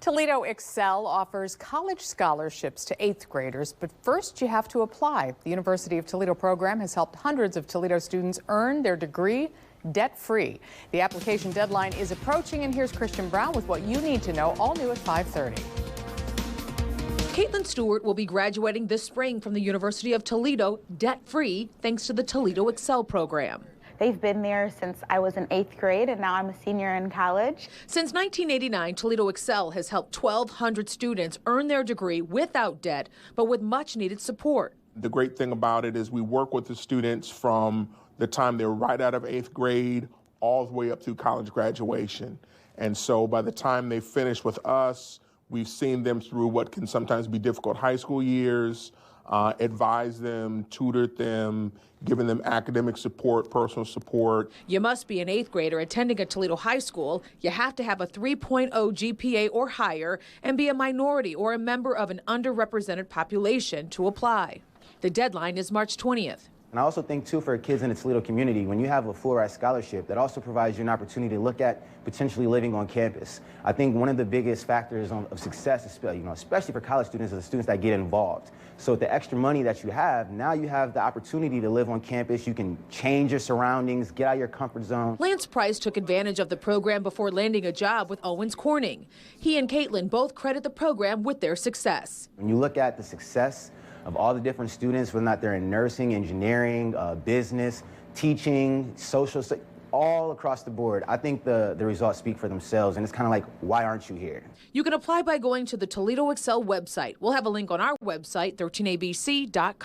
Toledo Excel offers college scholarships to 8th graders, but first you have to apply. The University of Toledo program has helped hundreds of Toledo students earn their degree debt-free. The application deadline is approaching, and here's Christian Brown with what you need to know, all new at 5:30. Caitlin Stewart will be graduating this spring from the University of Toledo debt-free thanks to the Toledo Excel program. They've been there since I was in 8th grade, and now I'm a senior in college. Since 1989, Toledo Excel has helped 1,200 students earn their degree without debt, but with much needed support. The great thing about it is we work with the students from the time they're right out of 8th grade all the way up to college graduation. And so by the time they finish with us, we've seen them through what can sometimes be difficult high school years, advised them, tutored them, given them academic support, personal support. You must be an 8th grader attending a Toledo high school. You have to have a 3.0 GPA or higher and be a minority or a member of an underrepresented population to apply. The deadline is March 20th. And I also think, too, for kids in the Toledo community, when you have a full-ride scholarship, that also provides you an opportunity to look at potentially living on campus. I think one of the biggest factors of success, especially for college students, is the students that get involved. So with the extra money that you have, now you have the opportunity to live on campus. You can change your surroundings, get out of your comfort zone. Lance Price took advantage of the program before landing a job with Owens Corning. He and Caitlin both credit the program with their success. When you look at the success of all the different students, whether or not they're in nursing, engineering, business, teaching, social, all across the board, I think the results speak for themselves, and it's kind of like, why aren't you here? You can apply by going to the Toledo Excel website. We'll have a link on our website, 13abc.com.